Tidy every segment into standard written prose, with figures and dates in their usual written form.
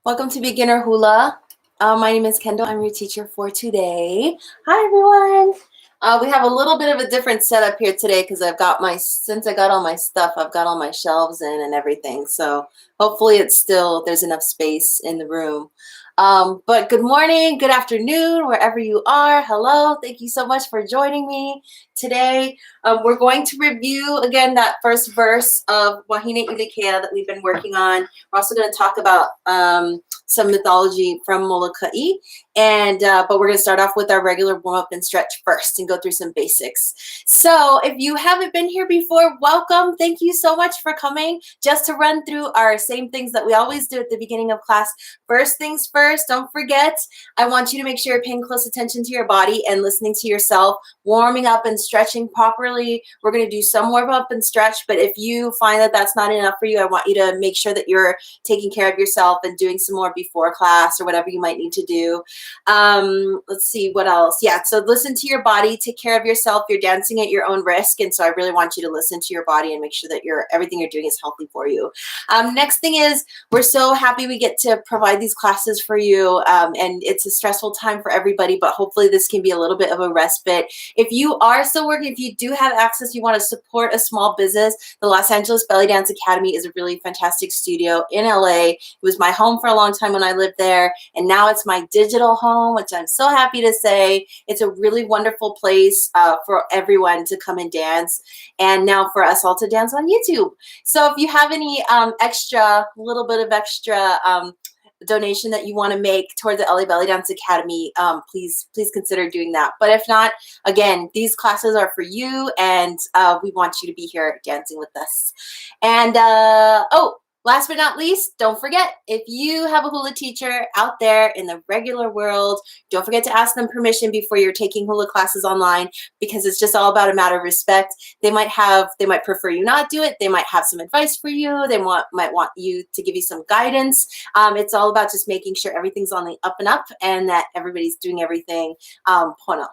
Welcome to Beginner Hula. My name is Kendall. I'm your teacher for today. Hi, everyone. We have a little bit of a different setup here today because since I got all my stuff, I've got all my shelves in and everything. So hopefully there's enough space in the room. But good morning, good afternoon, wherever you are. Hello, thank you so much for joining me today. We're going to review again that first verse of Wahine Ilikea that we've been working on. We're also going to talk about some mythology from Molokai, but we're going to start off with our regular warm-up and stretch first and go through some basics. So if you haven't been here before, welcome. Thank you so much for coming. Just to run through our same things that we always do at the beginning of class. First things first, don't forget, I want you to make sure you're paying close attention to your body and listening to yourself, warming up and stretching properly. We're going to do some warm up and stretch, but if you find that that's not enough for you, I want you to make sure that you're taking care of yourself and doing some more before class or whatever you might need to do. Let's see what else. Yeah, so listen to your body, take care of yourself. You're dancing at your own risk, and so I really want you to listen to your body and make sure that everything you're doing is healthy for you. Next thing is, we're so happy we get to provide these classes for you, and it's a stressful time for everybody, but hopefully this can be a little bit of a respite. If you are still working, if you do have access, you want to support a small business, the Los Angeles Belly Dance Academy is a really fantastic studio in LA. It was my home for a long time when I lived there, and now it's my digital home, which I'm so happy to say. It's a really wonderful place for everyone to come and dance, and now for us all to dance on YouTube. So if you have any little bit of extra donation that you want to make toward the LA Belly Dance Academy, please consider doing that. But if not, again, these classes are for you, and we want you to be here dancing with us. And last but not least, don't forget, if you have a hula teacher out there in the regular world, don't forget to ask them permission before you're taking hula classes online, because it's just all about a matter of respect. They might prefer you not do it. They might have some advice for you. They might want you to give you some guidance. It's all about just making sure everything's on the up and up and that everybody's doing everything pono.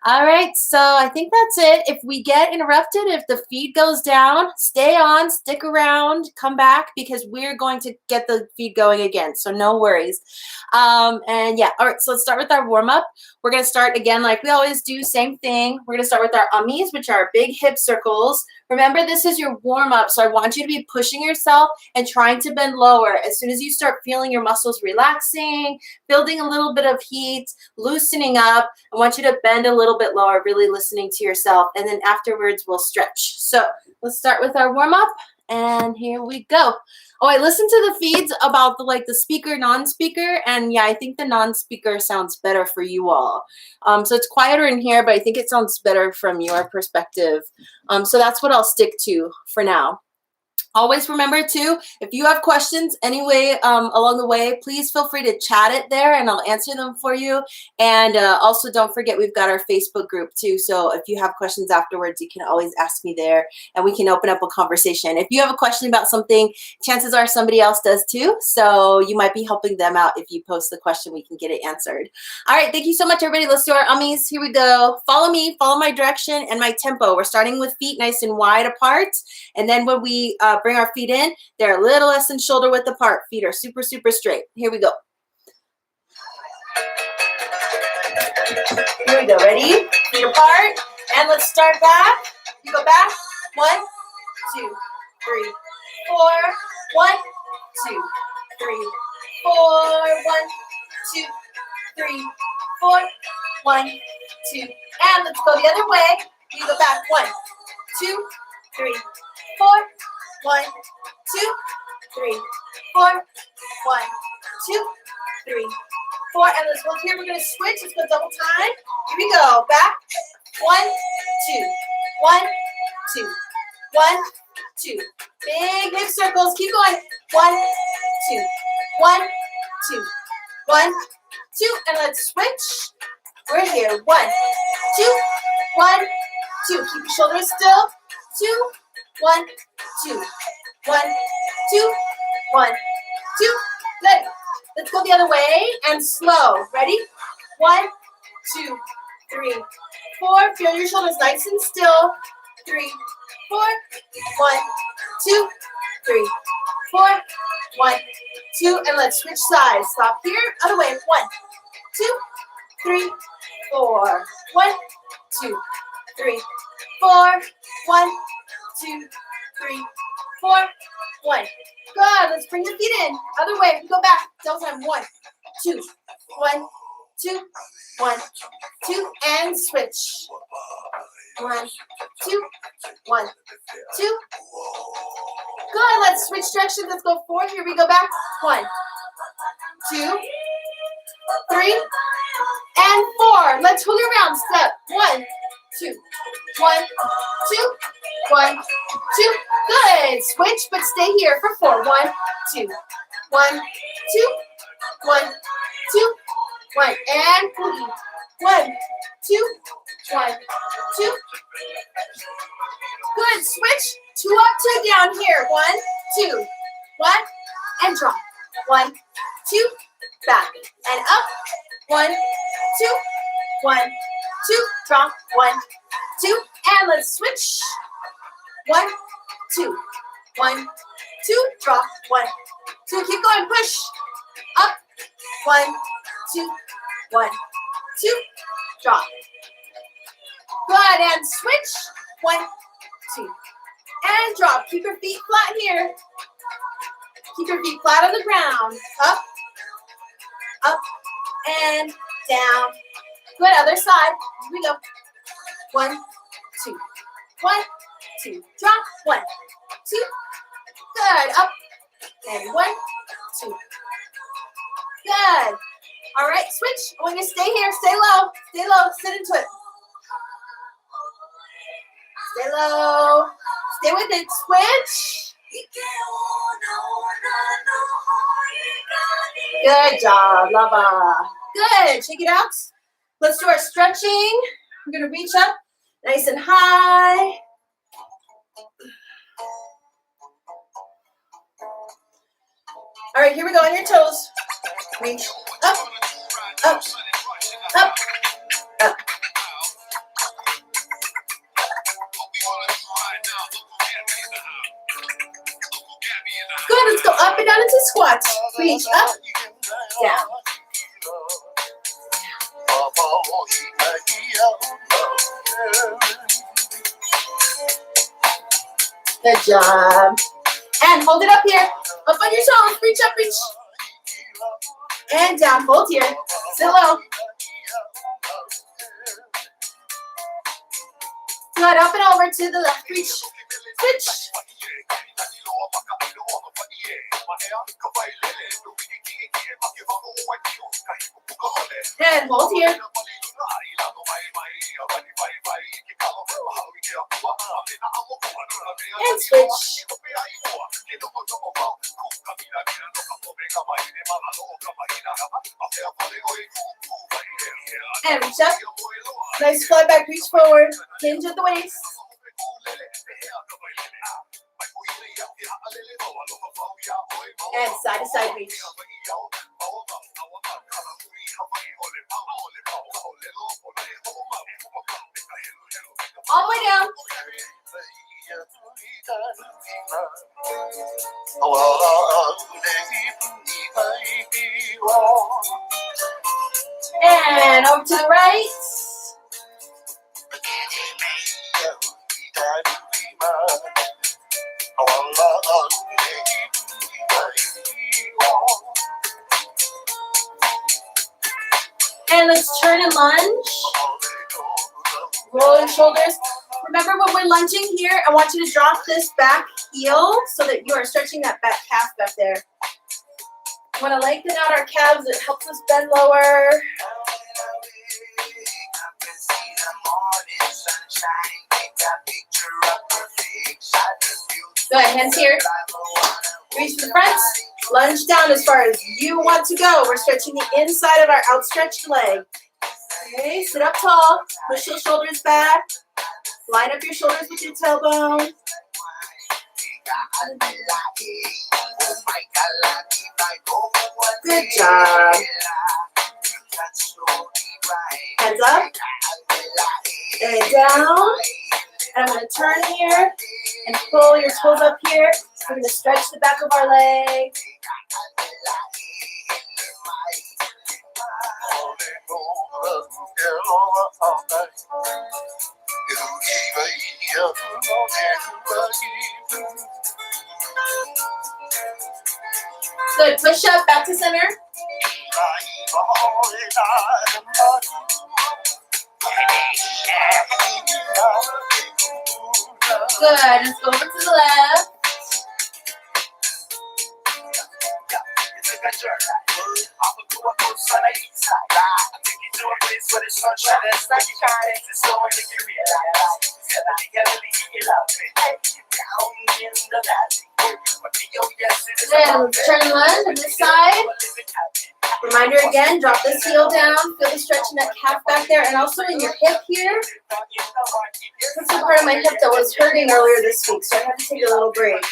All right, so I think that's it. If we get interrupted, if the feed goes down, stay on, stick around, come back, because we're going to get the feed going again, so no worries. And yeah, all right, so let's start with our warm-up. We're going to start again like we always do, same thing. We're going to start with our ummies, which are big hip circles. Remember, this is your warm-up, so I want you to be pushing yourself and trying to bend lower. As soon as you start feeling your muscles relaxing, building a little bit of heat, loosening up, I want you to bend a little bit lower, really listening to yourself, and then afterwards we'll stretch. So let's start with our warm-up, and here we go. Oh, I listened to the feeds about the speaker, non-speaker, and yeah, I think the non-speaker sounds better for you all. So it's quieter in here, but I think it sounds better from your perspective. So that's what I'll stick to for now. Always remember too, if you have questions anyway along the way, please feel free to chat it there and I'll answer them for you. And also don't forget, we've got our Facebook group too. So if you have questions afterwards, you can always ask me there and we can open up a conversation. If you have a question about something, chances are somebody else does too. So you might be helping them out. If you post the question, we can get it answered. All right, thank you so much, everybody. Let's do our ummies. Here we go. Follow me, follow my direction and my tempo. We're starting with feet nice and wide apart. And then when we bring our feet in, they're a little less than shoulder width apart. Feet are super, super straight. Here we go. Here we go. Ready? Feet apart. And let's start back. You go back. 1, 2, 3, 4. 1, 2, 3, 4. 1, 2, 3, 4. 1, 2. And let's go the other way. You go back. 1, 2, 3, 4. 1, 2, 3, 4. 1, 2, 3, 4. And let's go here. We're going to switch. Let's go double time. Here we go. Back. 1, 2. 1, 2. 1, 2. Big hip circles. Keep going. 1, 2. 1, 2. 1, 2. And let's switch. We're here. 1, 2. 1, 2. Keep your shoulders still. 2. 1, 2. 1, 2. 1, 2. Good. Let's go the other way and slow. Ready? 1, 2, 3, 4. Feel your shoulders nice and still. 3, 4. 1, 2, 3, 4. 1, 2, and let's switch sides. Stop here, other way. 1, 2, 3, 4. 1, 2, 3, 4. 1, 2, 3, 4. 1. Good. Let's bring the feet in. Other way. Go back. Double time. 1, 2. 1, 2. 1, 2, and switch. 1, 2. 1, 2. Good. Let's switch directions. Let's go forward. Here we go back. 1, 2, 3, and 4. Let's hula around. Step. 1, 2. 1, 2. 1, 2. Good. Switch, but stay here for 4. 1, 2. 1, 2. 1, 2. 1, and boogie. 1, 2. 1, 2. Good. Switch. 2 up, 2 down here. 1, 2. 1, and drop. 1, 2. Back and up. 1, 2. 1, 2. Drop. 1, 2. And let's switch. 1, 2. 1, 2. Drop. 1, 2. Keep going. Push. Up. 1, 2. 1, 2. Drop. Good. And switch. 1, 2. And drop. Keep your feet flat here. Keep your feet flat on the ground. Up. Up. And down. Good. Other side. Here we go. 1, 2. 1, 2. Drop. 1, 2. Good. Up. And 1, 2. Good. All right. Switch. I want you to stay here. Stay low. Stay low. Sit into it. Stay low. Stay with it. Switch. Good job, lava. Good. Shake it out. Let's do our stretching. We're going to reach up nice and high. All right, here we go on your toes. Reach up, up, up, up. Good, let's go up and down into squats. Reach up, down. Good job. And hold it up here. Up on your toes. Reach up, reach. And down. Hold here. Sit low. Good. Up and over to the left. Reach. Switch. And hold here. And switch. And reach up. Nice flat back, reach forward. Hinge at the waist. And side to side reach. All the way down. And over to the right. And let's turn and lunge. Roll your shoulders. Remember when we're lunging here, I want you to drop this back heel so that you are stretching that back calf back there. We want to lengthen out our calves. It helps us bend lower. Good, hands here. Reach for the front. Lunge down as far as you want to go. We're stretching the inside of our outstretched leg. Okay, sit up tall. Push your shoulders back. Line up your shoulders with your tailbone. Good job. Hands up. And down. And I'm going to turn here and pull your toes up here. So we're going to stretch the back of our leg. Good. Push up, back to center. Good. Let's go over to the left. Then turn one to this side. Reminder again, drop this heel down. Feel the stretch in that calf back there, and also in your hip here. That's the part of my hip that was hurting earlier this week, so I had to take a little break. It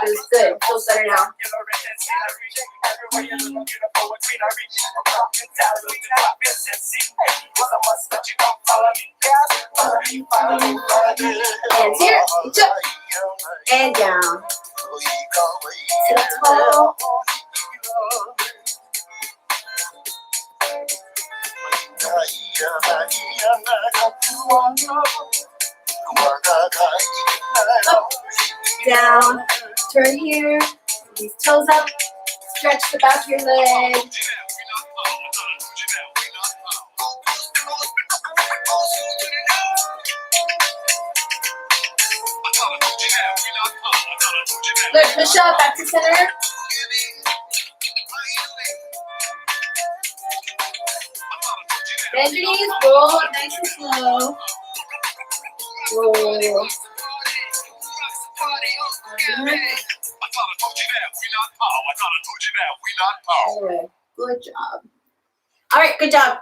was good. It feels better now. Hands here, reach up, and down. Sit tall. Up, down, turn here, these toes up, stretch the back of your leg. Good, push up, back to center. Bend your knees, roll up nice and slow. Roll. Good job. All right, good job.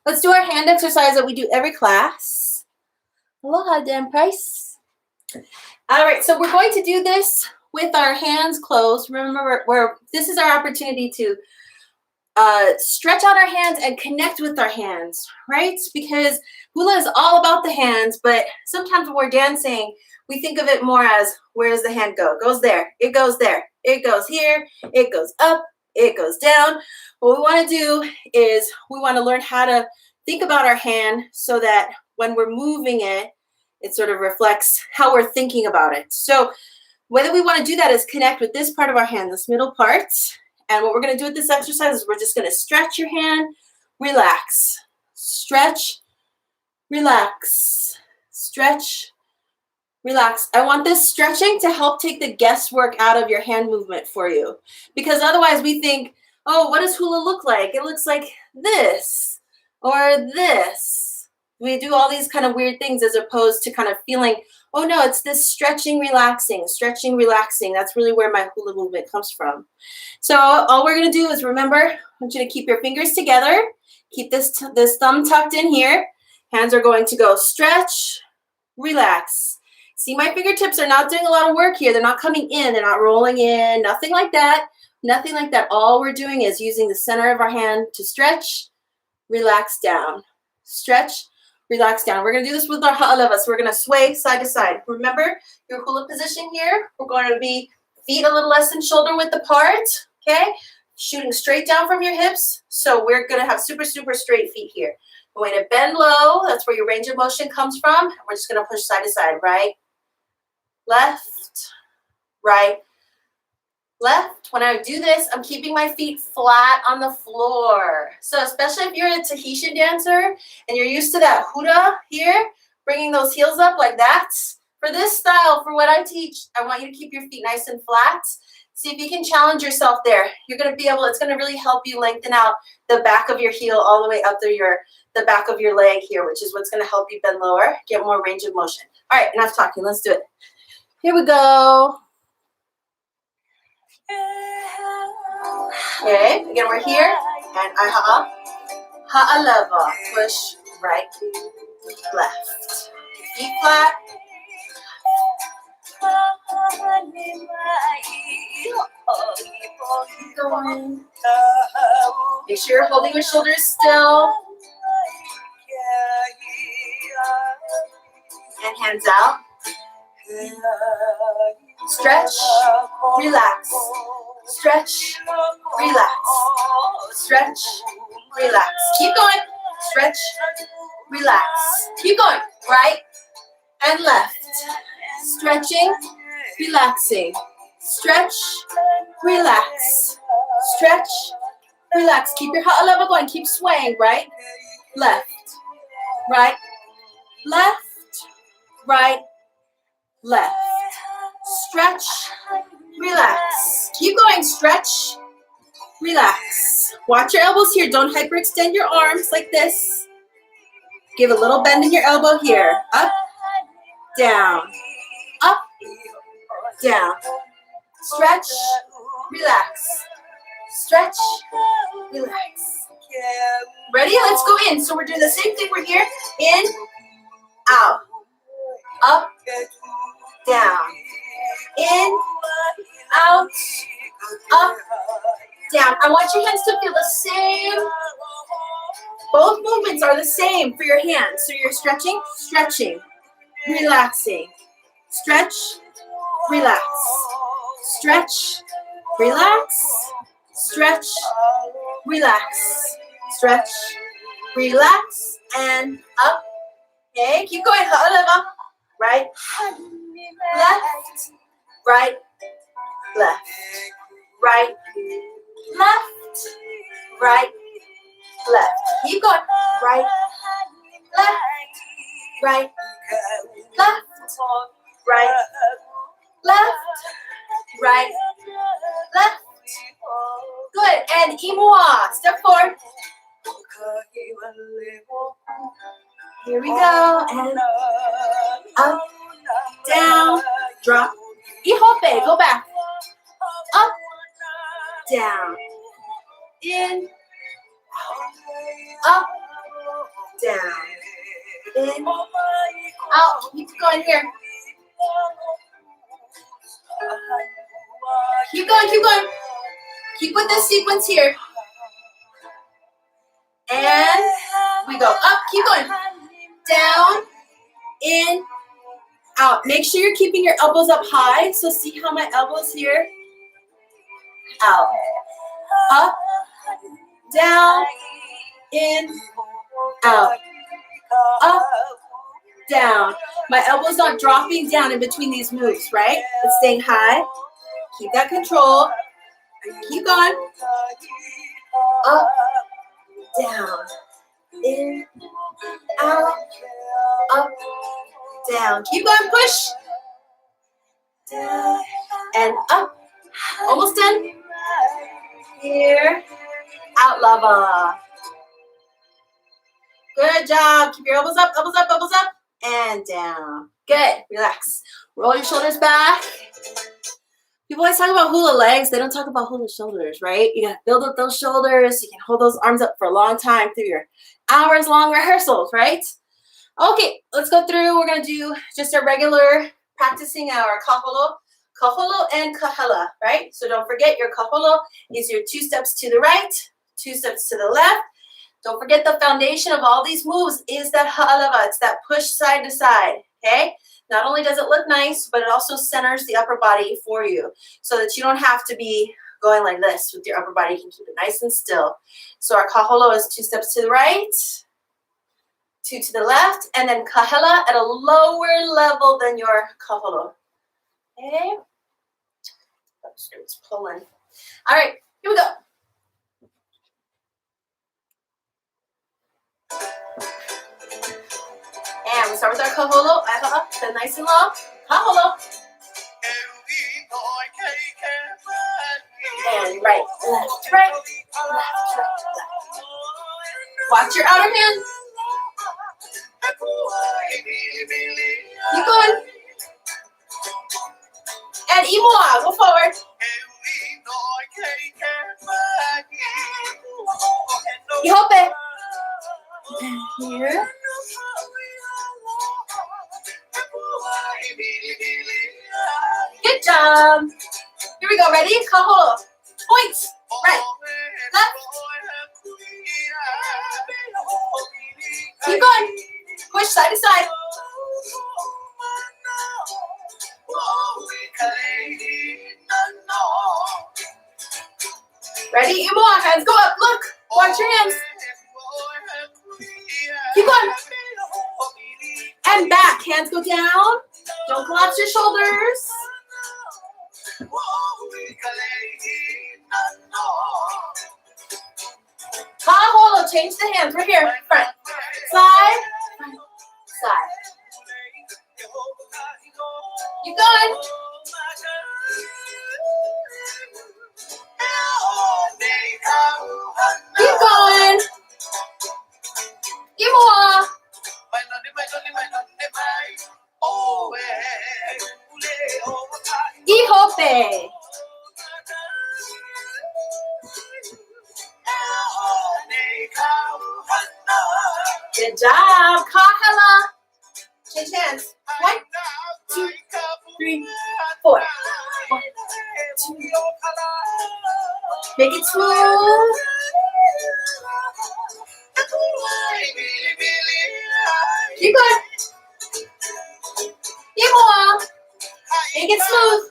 Let's do our hand exercise that we do every class. Aloha, Dan Price. All right, so we're going to do this with our hands closed. Remember, this is our opportunity to stretch out our hands and connect with our hands, right? Because hula is all about the hands, but sometimes when we're dancing, we think of it more as, where does the hand go? It goes there, it goes there, it goes here, it goes up, it goes down. What we want to do is we want to learn how to think about our hand so that when we're moving it, it sort of reflects how we're thinking about it. So whether we want to do that is connect with this part of our hand, this middle part. And what we're going to do with this exercise is we're just going to stretch your hand, relax, stretch, relax, stretch, relax. I want this stretching to help take the guesswork out of your hand movement for you. Because otherwise we think, oh, what does hula look like? It looks like this or this. We do all these kind of weird things as opposed to kind of feeling, oh no, it's this stretching, relaxing, stretching, relaxing. That's really where my hula movement comes from. So all we're going to do is remember, I want you to keep your fingers together. Keep this thumb tucked in here. Hands are going to go stretch, relax. See, my fingertips are not doing a lot of work here. They're not coming in. They're not rolling in. Nothing like that. Nothing like that. All we're doing is using the center of our hand to stretch, relax down. Stretch, relax down. We're going to do this with our ha'aleva. So we're going to sway side to side. Remember your hula position here. We're going to be feet a little less than shoulder width apart. Okay? Shooting straight down from your hips. So we're going to have super, super straight feet here. The way to bend low, that's where your range of motion comes from. We're just going to push side to side. Right, left, right, left. When I do this, I'm keeping my feet flat on the floor. So especially if you're a Tahitian dancer and you're used to that huda here, bringing those heels up like that. For this style, for what I teach, I want you to keep your feet nice and flat. See if you can challenge yourself there. You're going to be able, it's going to really help you lengthen out the back of your heel all the way up through the back of your leg here, which is what's going to help you bend lower, get more range of motion. All right, enough talking. Let's do it. Here we go. Okay, again, we're here, and ha'aleva, push right, left, feet flat. Keep going. Make sure you're holding your shoulders still. and hands out. Stretch, relax. Stretch, relax. Stretch, relax. Keep going. Stretch, relax. Keep going. Right and left. Stretching, relaxing. Stretch, relax. Stretch, relax. Keep your ha'alava going. Keep swaying. Right, left, right, left, right, left. Stretch, relax. Keep going. Stretch, relax. Watch your elbows here. Don't hyperextend your arms like this. Give a little bend in your elbow here. Up, down, up, down. Stretch, relax. Stretch, relax. Ready? Let's go in. So we're doing the same thing. We're here. In, out, up, down. In, out, up, down. I want your hands to feel the same. Both movements are the same for your hands. So you're stretching, stretching, relaxing. Stretch, relax. Stretch, relax. Stretch, relax. Stretch, relax, and up. Okay, keep going. Ha'alava. Right, left, right, left, right, left, right, left. Keep going. Right, left, right, left, right, left, right, left. Good. And imua. Step forward. Here we go. And up, down, drop. Ihope. Go back. Up, down, in, up, down, in, out. Keep going here. Keep going, keep going. Keep with this sequence here. And we go up, keep going. Down, in, out. Make sure you're keeping your elbows up high. So see how my elbows here? Out. Up, down, in, out. Up, down. My elbow's not dropping down in between these moves, right? It's staying high. Keep that control. Keep going. Up, down, in, out, up, down. Keep going, push. Down and up. Almost done. Here, out, lava. Good job. Keep your elbows up, elbows up, elbows up, and down. Good. Relax. Roll your shoulders back. People always talk about hula legs. They don't talk about hula shoulders, right? You got to build up those shoulders. You can hold those arms up for a long time through your hours-long rehearsals, right? Okay, let's go through. We're going to do just a regular practicing our kaholo and kahela, right? So don't forget your kaholo is your 2 steps to the right, 2 steps to the left. Don't forget the foundation of all these moves is that ha'alava. It's that push side to side, okay? Not only does it look nice, but it also centers the upper body for you so that you don't have to be going like this with your upper body. You can keep it nice and still. So our kaholo is 2 steps to the right, 2 to the left, and then kahela at a lower level than your kaholo. Okay? Let's pull in. All right, here we go. And we start with our kaholo. Up, then nice and low. Kaholo. And right, left, right, left, left. Watch your outer hand. Keep going. And imua, go forward. Ihope. Here. Good job. Here we go. Ready? Kaholo. Points. Right. Left. Keep going. Push side to side. Hands go up. Look. Watch your hands. Keep going. And back. Hands go down. Don't collapse your shoulders. Kaholo. Change the hands. Right here. Front. Side. Side. Keep going. Keep going. Keep more. Ihope. Good job. Kahala. Change hands. 1, 2, 3, 4. 1, 2. Make it smooth. Keep going. Keep on. Make it smooth.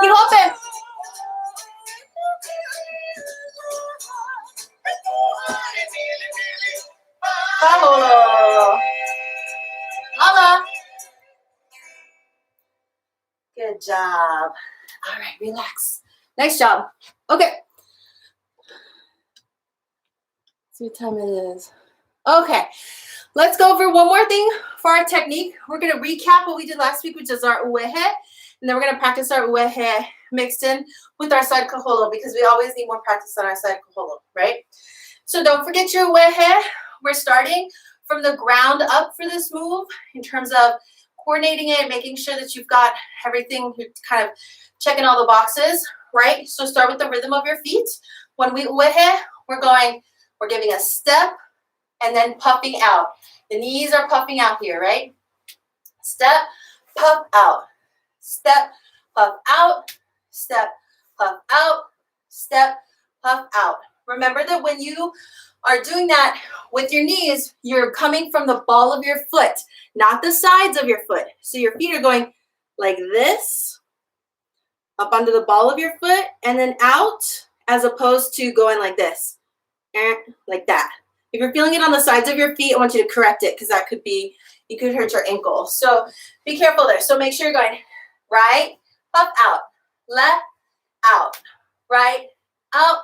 Keep open. Kaholo. Aloha. Good job. All right, relax. Nice job. Okay. See what time it is. Okay. Let's go over one more thing for our technique. We're going to recap what we did last week, which is our uehe. And then we're going to practice our uehe mixed in with our side kaholo because we always need more practice on our side kaholo, right? So don't forget your uehe. We're starting from the ground up for this move in terms of coordinating it, making sure that you've got everything, you're kind of checking all the boxes, right? So start with the rhythm of your feet. When we uehe, we're giving a step and then puffing out. The knees are puffing out here, right? Step, puff out. Step, puff out. Step, puff out. Step, puff out. Remember that when you are doing that with your knees, you're coming from the ball of your foot, not the sides of your foot. So your feet are going like this, up onto the ball of your foot, and then out, as opposed to going like this, and like that. If you're feeling it on the sides of your feet, I want you to correct it because that could be, you could hurt your ankle. So be careful there. So make sure you're going right, puff out, left, out, right, out,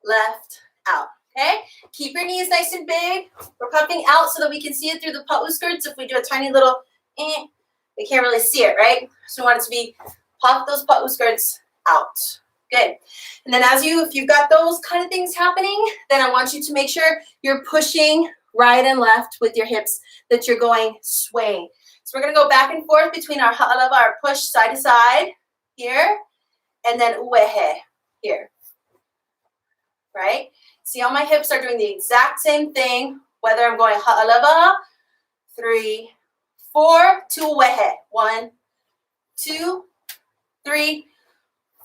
left, out. Okay? Keep your knees nice and big. We're puffing out so that we can see it through the pa'u skirts. If we do a tiny little, we can't really see it, right? So we want it to be puff those pa'u skirts out. Good. And then if you've got those kind of things happening, then I want you to make sure you're pushing right and left with your hips, that you're going swaying. So we're going to go back and forth between our ha'alava, our push side to side here, and then uehe here, right? See how my hips are doing the exact same thing, whether I'm going ha'alava, 3, 4, to uehe. 1, 2, 3,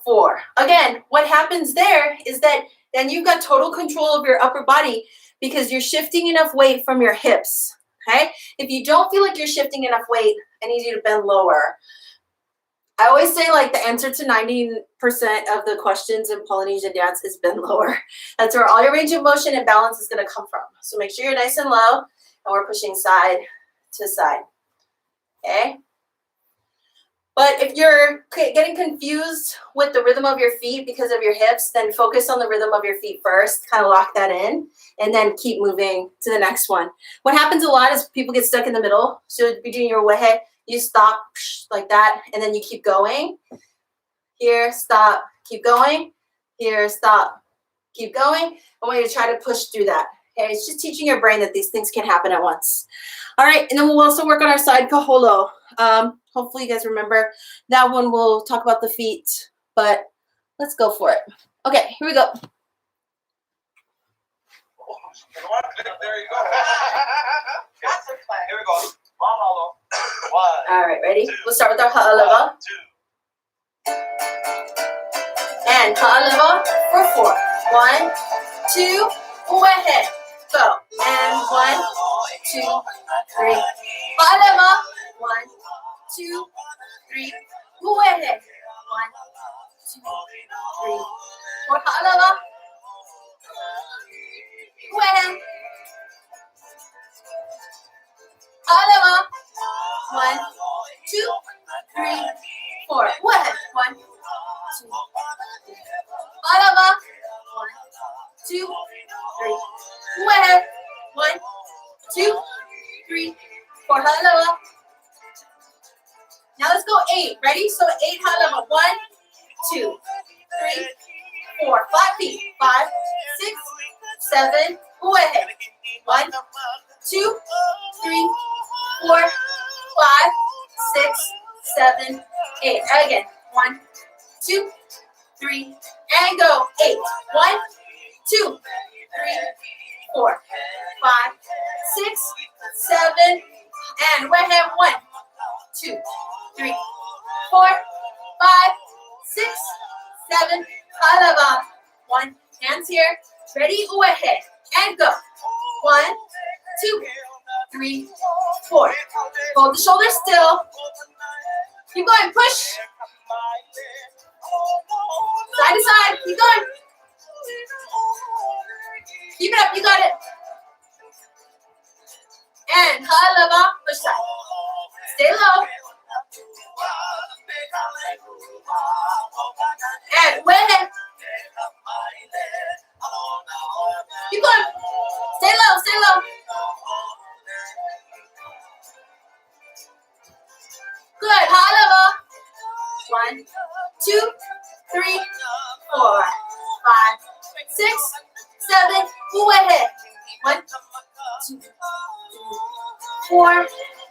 4. Again, what happens there is that then you've got total control of your upper body because you're shifting enough weight from your hips, okay? If you don't feel like you're shifting enough weight, I need you to bend lower. I always say like the answer to 90% of the questions in Polynesian dance is bend lower. That's where all your range of motion and balance is going to come from. So make sure you're nice and low, and we're pushing side to side, okay? But if you're getting confused with the rhythm of your feet because of your hips, then focus on the rhythm of your feet first, kind of lock that in, and then keep moving to the next one. What happens a lot is people get stuck in the middle. So if you're doing your uehe, you stop like that, and then you keep going. Here, stop, keep going. Here, stop, keep going. I want you to try to push through that. Okay, it's just teaching your brain that these things can happen at once. All right, and then we'll also work on our side kaholo. Hopefully you guys remember that one. We'll talk about the feet, but let's go for it. Okay, here we go. There you go. Here we go. One. All right, ready? We'll start with our ha'alava. 2. And ha'alava for 4. 1, 2, uehe. Go. And 1, 2, 3. Ha'alava. 1, 2, 3. Uehe. 1, 3, 4. Aloha. We'll. Aloha. 1, 2, 3, 4. We'll. 1, 2. Aloha. 1, 2, 3. We'll. 1, 2, 3, 4. Aloha. Now let's go 8. Ready? So 8 aloha. 1, 2, 3, 4. Flat feet. 5, 6, 7. Go ahead. 1, 2, 3, 4, 5, 6, 7, 8. Again. 1, 2, 3, and go. 8. 1, 2, 3, 4, 5, 6, 7, and we're here. 1, 2, 3, 4, 5, 6, 7. Aloha. 1. Hands here. Ready? Uehe. And go. 1, 2, 3, 4. Hold the shoulders still. Keep going. Push. Side to side. Keep going. Keep it up. You got it. And aloha. Push side. Stay low. And uehe. Keep going. Stay low. Stay low. Good. Aloha. 1, 2, 3, 4, 5, 6, 7. Uehe. 1, 2, 3, 4,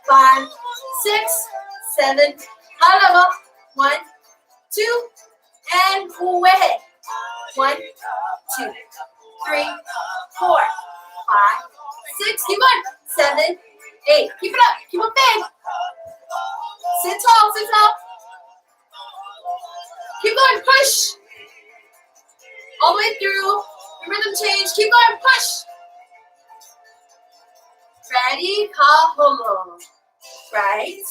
5, 6, 7. Aloha. 1, 2, and uehe. 1, 2, 3, 4, 5, 6. Keep going. 7, 8. Keep it up. Keep it big. Sit tall. Sit tall. Keep going. Push. All the way through. Rhythm change. Keep going. Push. Ready? Kaholo. Right.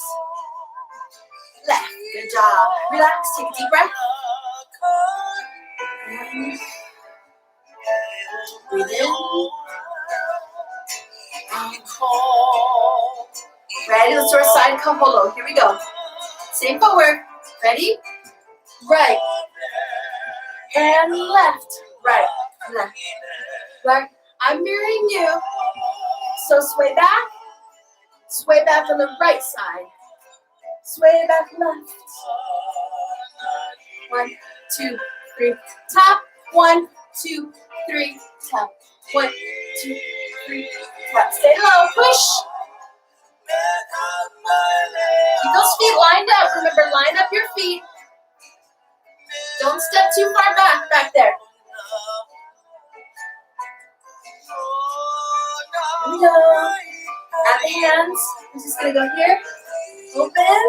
Left. Good job. Relax. Take a deep breath. Breathe in. Ready? Let's do our side kaholo. Here we go. Same footwork. Ready? Right. And left. Right. Left. Right. I'm mirroring you. So sway back. Sway back on the right side. Sway back left. 1, 2, 3. Tap. 1, 2, 3. Tap. 1, 2, 3. Tap. Stay low. Push. Keep those feet lined up. Remember, line up your feet. Don't step too far back there. Here we go. At the hands. We're just going to go here. Open.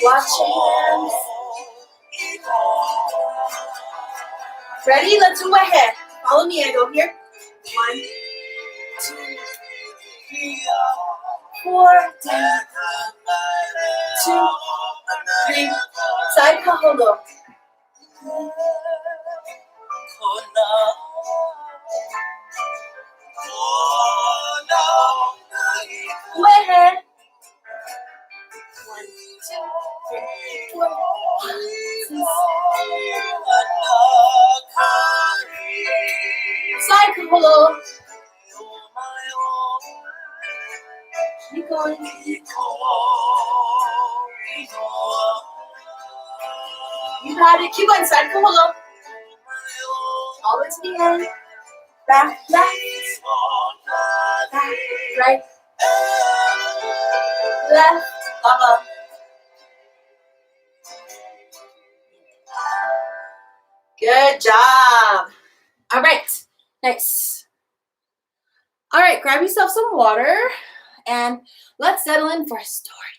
Watch your hands. Ready? Let's do a head. Follow me. I go here. 1, 2, 3, 4, down. 2, 3. Side kaholo. Uehe. 1, 2, 3, 4, 5, 6. Side kaholo. Keep going. You got it. Keep going. Side kaholo. All the way to the end. Back, left. Back, right. Left. Up. Good job. All right. Nice. All right. Grab yourself some water and let's settle in for a story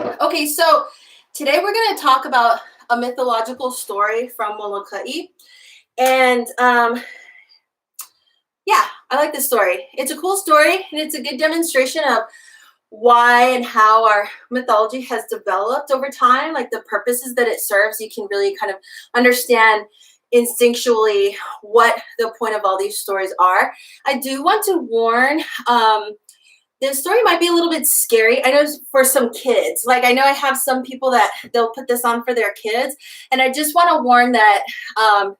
time. Okay. So today we're going to talk about a mythological story from Molokai. And yeah, I like this story. It's a cool story, and it's a good demonstration of why and how our mythology has developed over time, like the purposes that it serves. You can really kind of understand instinctually what the point of all these stories are. I do want to warn, this story might be a little bit scary. I know for some kids, like I know I have some people that they'll put this on for their kids, and I just want to warn that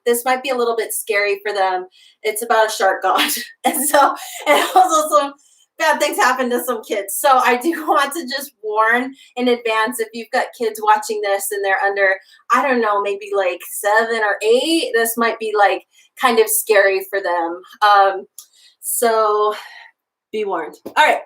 this might be a little bit scary for them. It's about a shark god, and so, and also some bad things happen to some kids. So I do want to just warn in advance, if you've got kids watching this and they're under, I don't know, maybe like 7 or 8, this might be like kind of scary for them. So be warned. All right.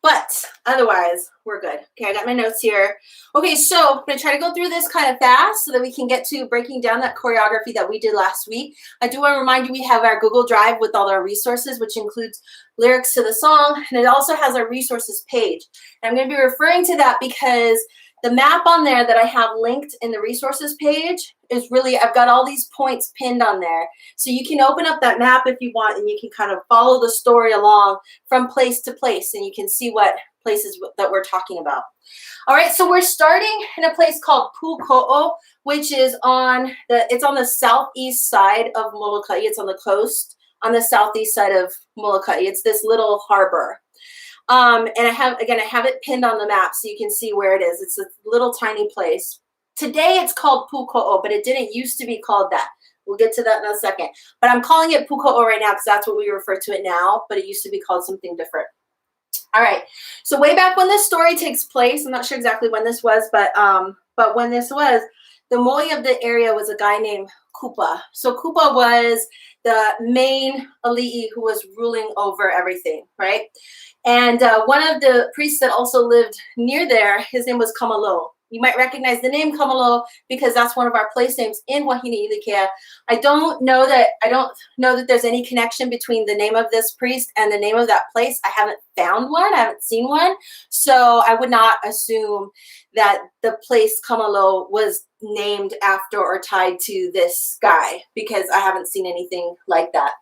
But otherwise, we're good. Okay, I got my notes here. Okay, so I'm going to try to go through this kind of fast so that we can get to breaking down that choreography that we did last week. I do want to remind you we have our Google Drive with all our resources, which includes lyrics to the song, and it also has our resources page. And I'm going to be referring to that because the map on there that I have linked in the resources page is really, I've got all these points pinned on there. So you can open up that map if you want, and you can kind of follow the story along from place to place, and you can see what places that we're talking about. All right, so we're starting in a place called Puko'o, which is on the southeast side of Molokai. It's on the coast, on the southeast side of Molokai. It's this little harbor. And I have it pinned on the map so you can see where it is. It's a little tiny place. Today it's called Puko'o, but it didn't used to be called that. We'll get to that in a second. But I'm calling it Puko'o right now because that's what we refer to it now, but it used to be called something different. All right. So way back when this story takes place, I'm not sure exactly when this was, but when this was, the moi of the area was a guy named Kupa. So Kupa was the main ali'i who was ruling over everything, right? And one of the priests that also lived near there, his name was Kamalo. You might recognize the name Kamalo because that's one of our place names in Wahine Ilikea. I don't know that there's any connection between the name of this priest and the name of that place. I haven't found one. I haven't seen one. So I would not assume that the place Kamalo was named after or tied to this guy because I haven't seen anything like that.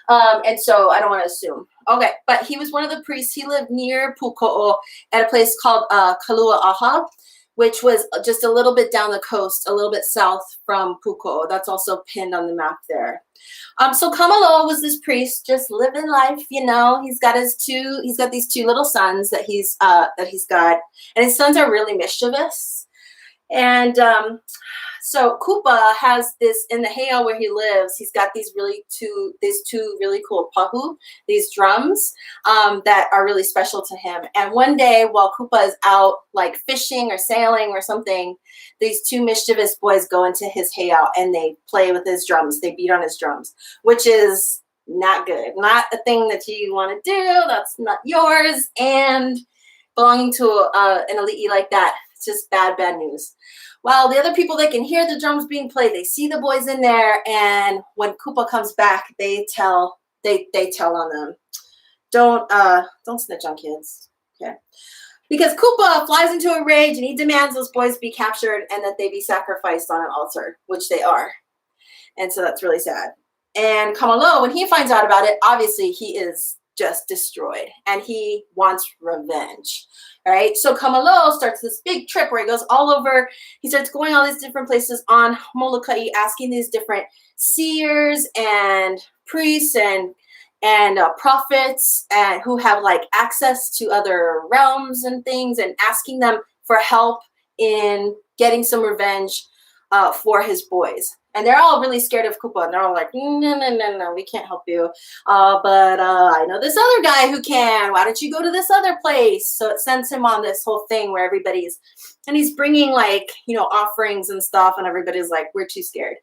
And so I don't want to assume. Okay, but he was one of the priests. He lived near Puko'o at a place called Kalua'aha, which was just a little bit down the coast, a little bit south from Puko'o. That's also pinned on the map there. So Kamalo was this priest just living life, you know. He's got these 2 little sons that he's got, and his sons are really mischievous. And so Kupa has this in the heiau where he lives. He's got these two really cool pahu, these drums that are really special to him. And one day while Kupa is out like fishing or sailing or something, these 2 mischievous boys go into his heiau and they play with his drums. They beat on his drums, which is not good. Not a thing that you want to do. That's not yours. And belonging to an ali'i like that, it's just bad news. Well, the other people, they can hear the drums being played. They see the boys in there, and when Kupa comes back, they tell on them. Don't snitch on kids, okay? Because Kupa flies into a rage and he demands those boys be captured and that they be sacrificed on an altar, which they are. And so that's really sad. And Kamalo, when he finds out about it, obviously he is just destroyed and he wants revenge. Right? So Kamalo starts this big trip where he goes all over. He starts going all these different places on Molokai, asking these different seers and priests and prophets and who have like access to other realms and things, and asking them for help in getting some revenge for his boys. And they're all really scared of Kupa, and they're all like, no, we can't help you. But I know this other guy who can. Why don't you go to this other place? So it sends him on this whole thing where he's bringing like, you know, offerings and stuff, and everybody's like, we're too scared.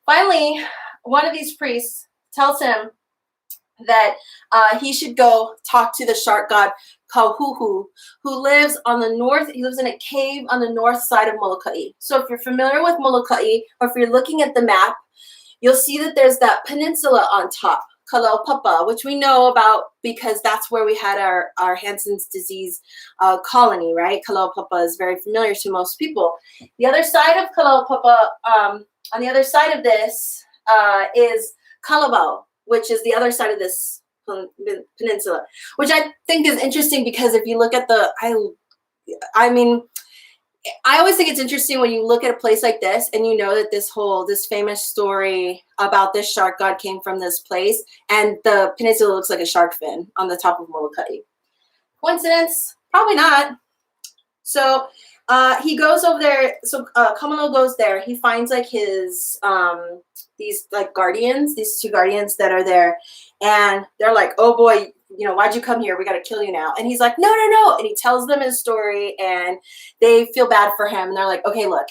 Finally, one of these priests tells him that he should go talk to the shark god Kauhuhu, who lives on the north. He lives in a cave on the north side of Molokai. So if you're familiar with Molokai, or if you're looking at the map, you'll see that there's that peninsula on top, Kalaupapa, which we know about because that's where we had our Hansen's disease colony, right? Kalaupapa is very familiar to most people. The other side of Kalaupapa, on the other side of this is Kalabao, which is the other side of this peninsula, which I think is interesting because if you look at I mean, I always think it's interesting when you look at a place like this and you know that this famous story about this shark god came from this place, and the peninsula looks like a shark fin on the top of Molokai. Coincidence? Probably not. So he goes over there. So Kamalo goes there. He finds like his these like guardians, these two guardians that are there, and they're like, "Oh boy, you know, why'd you come here? We got to kill you now." And he's like, "No, no, no." And he tells them his story, and they feel bad for him. And they're like, "Okay, look,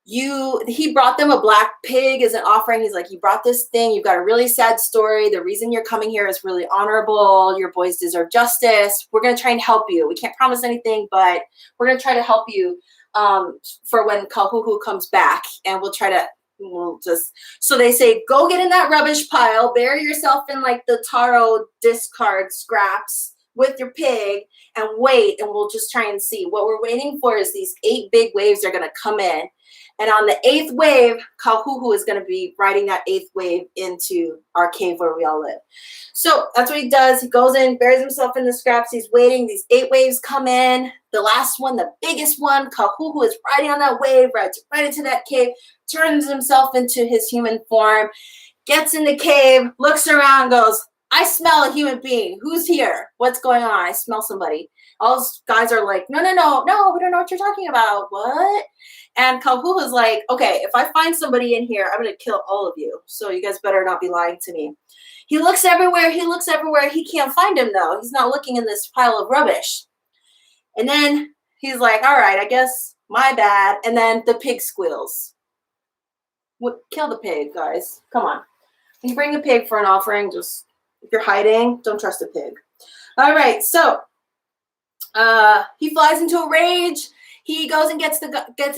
he brought them a black pig as an offering." He's like, "You brought this thing. You've got a really sad story. The reason you're coming here is really honorable. Your boys deserve justice. We're going to try and help you. We can't promise anything, but we're going to try to help you for when Kauhuhu comes back. And we'll just," so they say, "Go get in that rubbish pile, bury yourself in like the taro discard scraps with your pig, and wait, and we'll just try and see." What we're waiting for is these 8 big waves are going to come in. And on the 8th wave, Kauhuhu is going to be riding that 8th wave into our cave where we all live. So that's what he does. He goes in, buries himself in the scraps. He's waiting. These 8 waves come in. The last one, the biggest one, Kauhuhu is riding on that wave, rides right into that cave, turns himself into his human form, gets in the cave, looks around, goes, "I smell a human being. Who's here? What's going on? I smell somebody." All those guys are like, "No, no, no, no, we don't know what you're talking about. What?" And Kauhuhu is like, "Okay, if I find somebody in here, I'm going to kill all of you. So you guys better not be lying to me." He looks everywhere. He looks everywhere. He can't find him, though. He's not looking in this pile of rubbish. And then he's like, "All right, I guess my bad." And then the pig squeals. Kill the pig, guys. Come on. When you bring a pig for an offering, just, if you're hiding, don't trust a pig. All right, so he flies into a rage. He goes and gets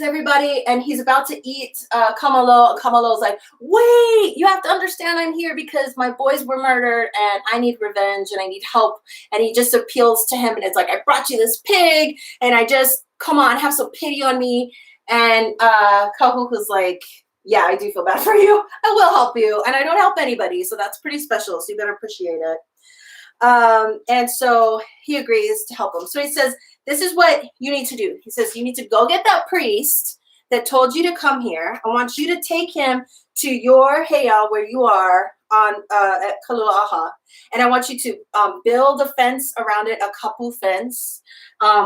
everybody, and he's about to eat Kamalo. Kamalo's like, "Wait, you have to understand I'm here because my boys were murdered, and I need revenge, and I need help." And he just appeals to him, and it's like, "I brought you this pig, and come on, have some pity on me." And Kauhuhu's like, "Yeah, I do feel bad for you. I will help you, and I don't help anybody, so that's pretty special, so you better appreciate it." And so he agrees to help him. So he says, "This is what you need to do." He says, "You need to go get that priest that told you to come here. I want you to take him to your heiau where you are at Kalua'aha. And I want you to build a fence around it, a kapu fence,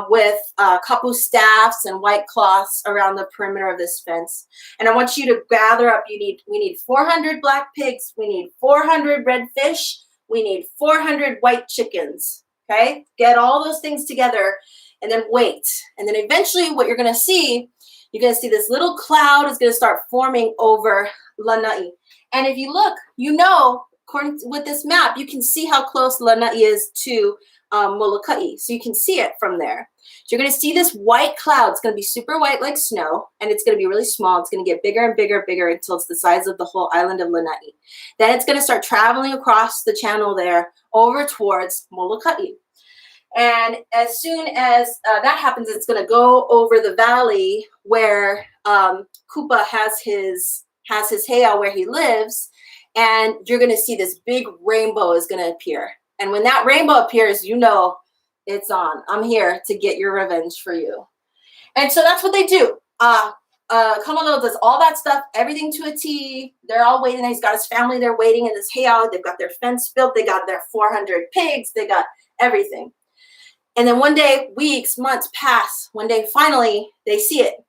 with kapu staffs and white cloths around the perimeter of this fence. And I want you to gather up, we need 400 black pigs, we need 400 red fish, we need 400 white chickens." Okay? Get all those things together and then wait. And then eventually what you're going to see this little cloud is going to start forming over Lanai. And if you look, according to, with this map, you can see how close Lanai is to Molokai. So you can see it from there. So you're going to see this white cloud. It's going to be super white like snow, and it's going to be really small. It's going to get bigger and bigger and bigger until it's the size of the whole island of Lanai. Then it's going to start traveling across the channel there over towards Molokai. And as soon as that happens, it's going to go over the valley where Kupa has his heiau where he lives, and you're going to see this big rainbow is going to appear. And when that rainbow appears, it's on. I'm here to get your revenge for you. And so that's what they do. Kamalo does all that stuff, everything to a T. They're all waiting. He's got his family there waiting in this heiau. They've got their fence built. They got their 400 pigs. They got everything. And then one day, weeks, months pass. One day, finally, they see it.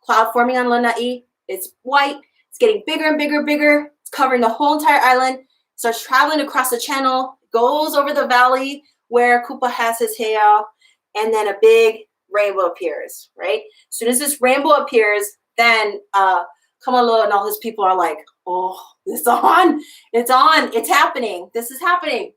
Cloud forming on Lanai. It's white. It's getting bigger and bigger and bigger. It's covering the whole entire island. Starts traveling across the channel. Goes over the valley where Kupa has his heiau. And then a big rainbow appears, right? As soon as this rainbow appears, then Kamalo and all his people are like, "Oh, it's on. It's on. It's happening. This is happening."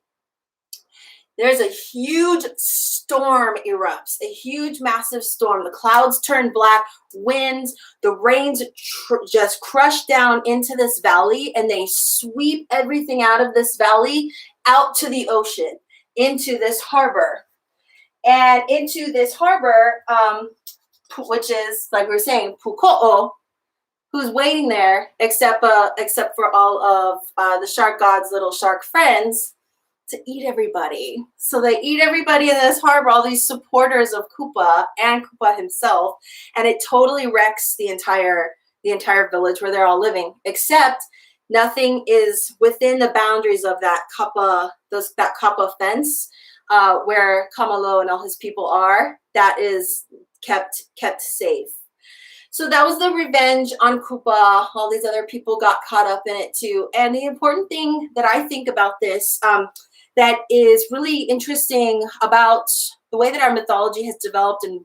there's a huge storm erupts, a huge, massive storm. The clouds turn black, winds, the rains just crush down into this valley, and they sweep everything out of this valley out to the ocean, into this harbor. And into this harbor, which is, like we were saying, Puko'o, who's waiting there, except for all of the shark god's little shark friends, to eat everybody. So they eat everybody in this harbor, all these supporters of Kupa and Kupa himself, and it totally wrecks the entire village where they're all living, except nothing is within the boundaries of that kapa fence where Kamalo and all his people are. That is kept safe. So that was the revenge on Kupa. All these other people got caught up in it too. And the important thing that I think about this that is really interesting about the way that our mythology has developed, and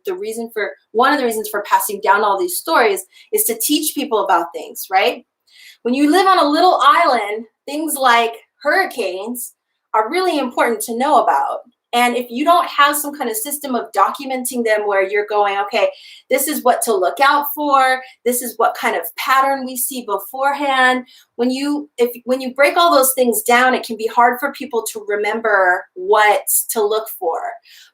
one of the reasons for passing down all these stories is to teach people about things, right? When you live on a little island, things like hurricanes are really important to know about. And if you don't have some kind of system of documenting them where you're going, okay, this is what to look out for, this is what kind of pattern we see beforehand. When you break all those things down, it can be hard for people to remember what to look for.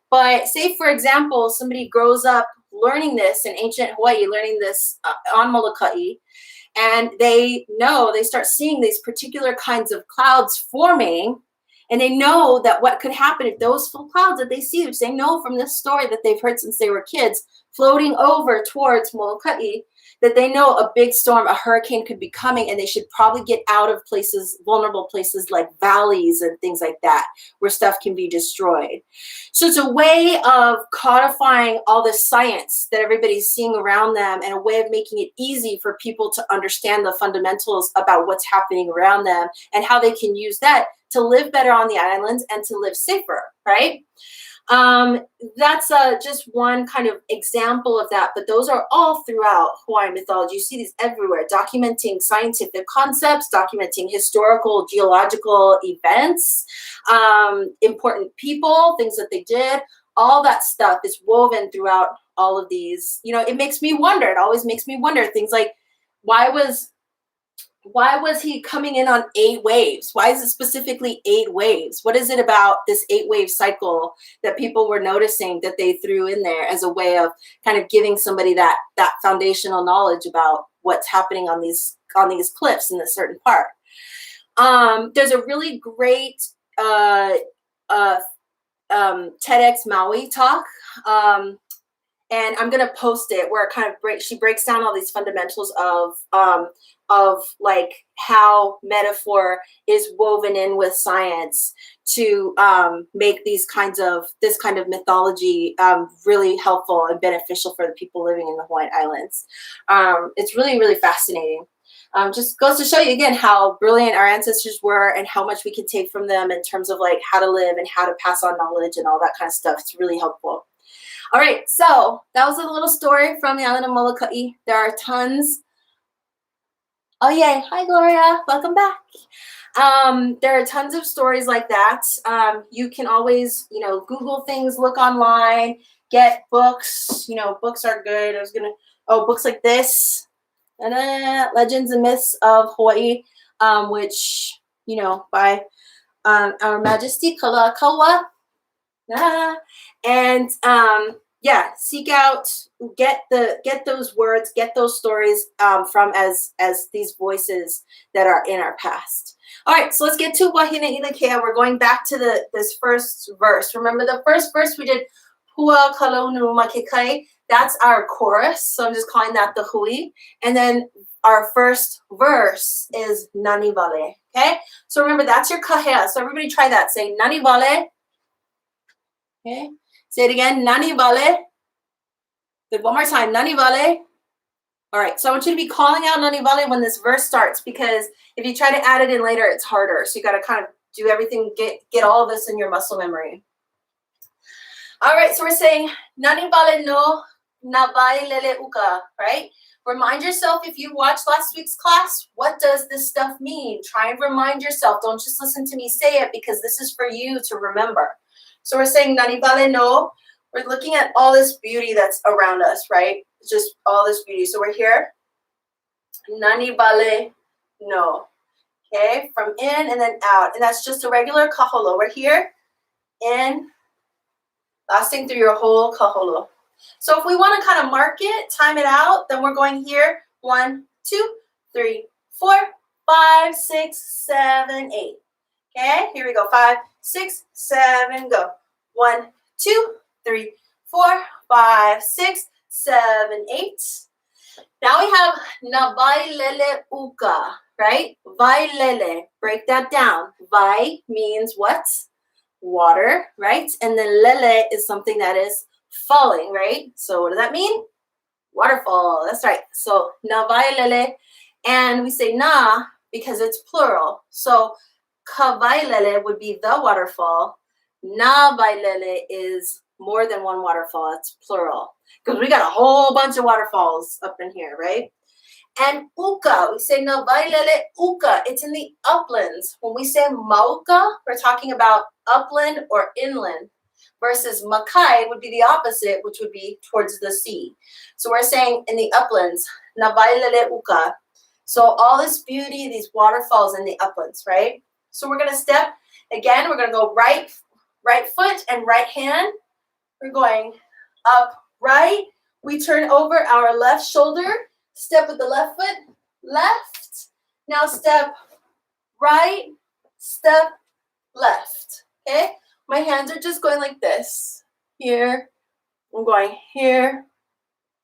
But say, for example, somebody grows up learning this in ancient Hawaii, learning this on Molokai, and they start seeing these particular kinds of clouds forming. And they know that what could happen if those full clouds that they see, which they know from this story that they've heard since they were kids, floating over towards Molokai, that they know a big storm, a hurricane could be coming, and they should probably get out of places, vulnerable places like valleys and things like that, where stuff can be destroyed. So it's a way of codifying all this science that everybody's seeing around them, and a way of making it easy for people to understand the fundamentals about what's happening around them and how they can use that to live better on the islands and to live safer, right? That's just one kind of example of that, but those are all throughout Hawaiian mythology. You see these everywhere, documenting scientific concepts, documenting historical, geological events, important people, things that they did. All that stuff is woven throughout all of these. You know, it makes me wonder. It always makes me wonder things like, why was he coming in on 8 waves? Why is it specifically 8 waves? What is it about this 8-wave cycle that people were noticing that they threw in there as a way of kind of giving somebody that foundational knowledge about what's happening on these cliffs in a certain part? There's a really great TEDx Maui talk. And I'm gonna post it where it kind of she breaks down all these fundamentals of like how metaphor is woven in with science to make this kind of mythology really helpful and beneficial for the people living in the Hawaiian Islands. It's really, really fascinating. Just goes to show you again how brilliant our ancestors were and how much we can take from them in terms of like how to live and how to pass on knowledge and all that kind of stuff. It's really helpful. All right, so that was a little story from the island of Molokai. There are tons. Oh, yay. Hi, Gloria. Welcome back. There are tons of stories like that. You can always, Google things, look online, get books. Books are good. Books like this. Legends and Myths of Hawaii, which, by Our Majesty Kalakaua. And seek out, get those words, get those stories from as these voices that are in our past. All right, so let's get to Wahine Ilakea. We're going back to this first verse. Remember the first verse we did Hua Kalonu Makekai. That's our chorus. So I'm just calling that the hui. And then our first verse is Nani Vale. Okay? So remember that's your kahea. So everybody try that. Say Nani Vale. Okay, say it again, Nani Vale. Good, one more time, Nani Vale. All right, so I want you to be calling out Nani Vale when this verse starts, because if you try to add it in later, it's harder. So you got to kind of do everything, get all of this in your muscle memory. All right, so we're saying Nani Vale no Navai Lele Uka, right? Remind yourself, if you watched last week's class, what does this stuff mean? Try and remind yourself. Don't just listen to me say it, because this is for you to remember. So we're saying nani vale no. We're looking at all this beauty that's around us, right? It's just all this beauty. So we're here. Nani vale no. Okay, from in and then out. And that's just a regular kaholo. We're here, in, lasting through your whole kaholo. So if we want to kind of mark it, time it out, then we're going here. 1, 2, 3, 4, 5, 6, 7, 8. Okay, here we go. 5, 6, 7, go. 1, 2, 3, 4, 5, 6, 7, 8. Now we have na vailele uka, right? Vailele, break that down. Vai means what? Water, right? And then lele is something that is falling, right? So what does that mean? Waterfall, that's right. So na vailele, and we say na because it's plural. So ka vailele would be the waterfall. Na vailele is more than one waterfall, it's plural. Because we got a whole bunch of waterfalls up in here, right? And uka, we say na vailele uka, it's in the uplands. When we say mauka, we're talking about upland or inland, versus makai would be the opposite, which would be towards the sea. So we're saying in the uplands, na vailele uka. So all this beauty, these waterfalls in the uplands, right? So we're gonna step, again, we're gonna go right foot and right hand. We're going up, right. We turn over our left shoulder, step with the left foot, left. Now step right, step left, okay? My hands are just going like this. Here, I'm going here,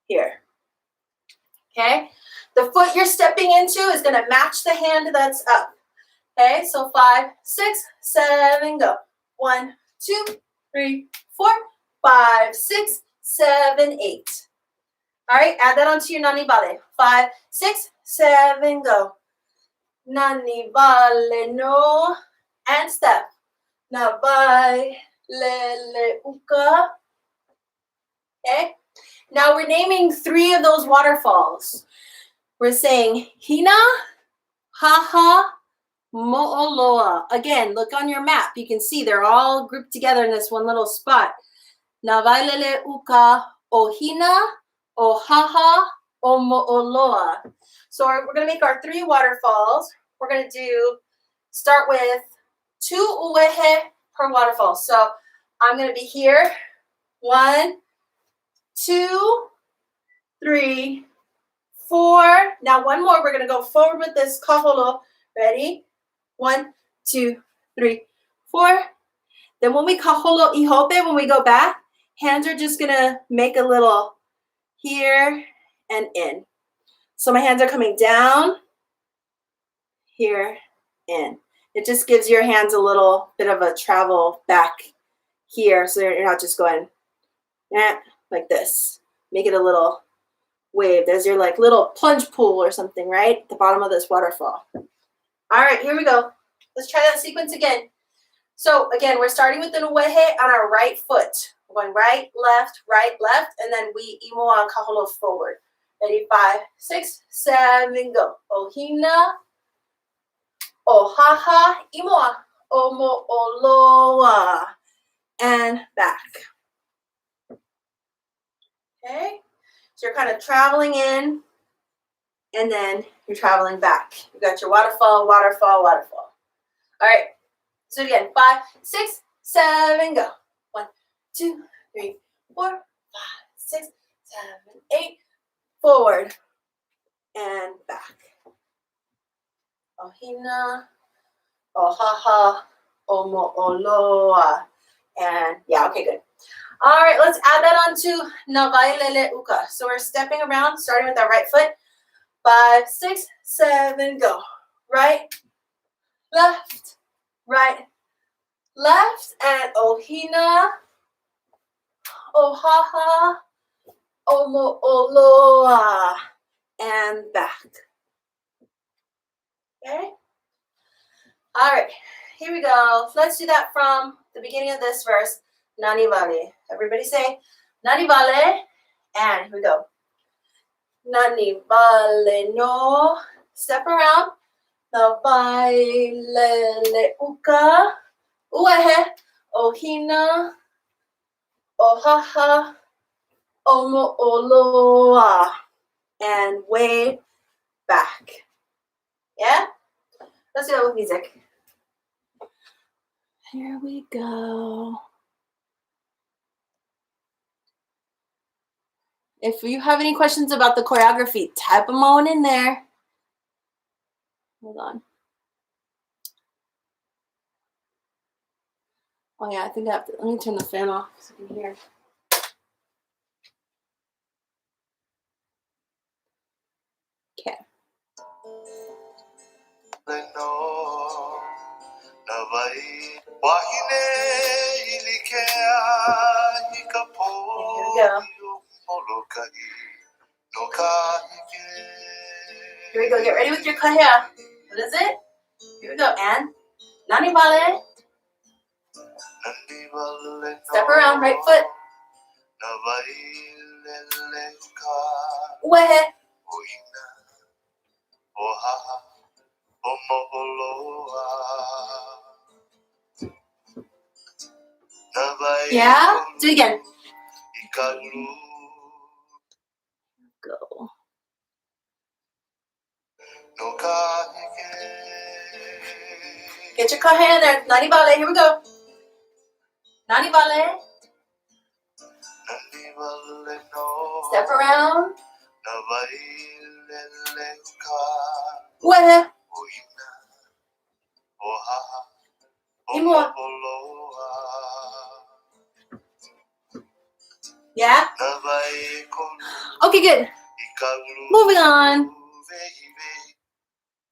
here, okay? The foot you're stepping into is gonna match the hand that's up, okay? So 5, 6, 7, go. 1, 2, 3, 4, 5, 6, 7, 8. All right, add that onto your nani vale. 5, 6, 7, go. Nani vale no, and step. Na vai lele uka. Okay. Now we're naming 3 of those waterfalls. We're saying hina, haha, mo'oloa. Again, look on your map. You can see they're all grouped together in this one little spot. Na vai lele uka, ohina, ohaha, o mo'oloa. So we're going to make our 3 waterfalls. We're going to start with 2 uwehe per waterfall. So I'm going to be here. 1, 2, 3, 4. Now one more. We're going to go forward with this kaholo. Ready? 1, 2, 3, 4. Then when we kaholo ihope, when we go back, hands are just going to make a little here and in. So my hands are coming down, here, in. It just gives your hands a little bit of a travel back here, so you're not just going like this. Make it a little wave. There's your like little plunge pool or something, right? At the bottom of this waterfall. All right, here we go. Let's try that sequence again. So again, we're starting with the nuehe on our right foot. We're going right, left, and then we imoa kaholo forward. Ready? 5, 6, 7, go. Ohina, ohaha, imoa, omo'oloa, and back. Okay, so you're kind of traveling in, and then you're traveling back. You got your waterfall, waterfall, waterfall. All right, so again, 5, 6, 7, go. 1, 2, 3, 4, 5, 6, 7, 8. Forward and back. Ohina, ohaha, omo'oloa. And yeah, okay, good. All right, let's add that on to na vailele uka. So we're stepping around, starting with our right foot. 5, 6, 7, go. Right, left, and ohina, ohaha, omo'oloa, and back. Okay. All right, here we go. Let's do that from the beginning of this verse. Nani vale. Everybody say nani vale, and here we go. Nani vale no. Step around. Na vailele uka. Uehe. ʻohina, ʻohaha, ʻomoʻoloa, and way back. Yeah? Let's do that with music. Here we go. If you have any questions about the choreography, type them on in there. Hold on. Oh yeah, I think I have to, let me turn the fan off so you can hear. Okay. Here we go. Get ready with your kahea. What is it? Here we go. And nani vale. Step around, right foot. Wehe. Yeah? Do it again. Go. Get your kahea there. Nani vale. Here we go. Nani vale. Step around. Wehe. More. Yeah? Okay, good. Moving on.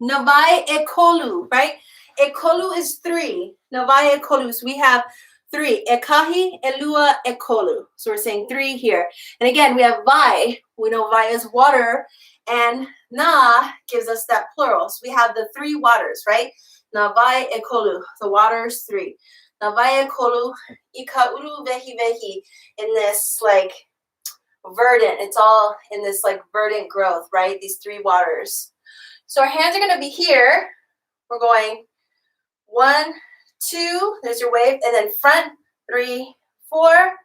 Navai ekolu, right? Ekolu is 3. Navai ekolu. So we have 3. Ekahi, elua, ekolu. So we're saying 3 here. And again, we have vai. We know vai is water. And na gives us that plural. So we have the 3 waters, right? Navai ekolu. The waters 3. Navai ekolu, ikaulu vehi vehi. In this like verdant. It's all in this like verdant growth, right? These 3 waters. So our hands are going to be here. We're going 1, 2. There's your wave. And then front, 3, 4.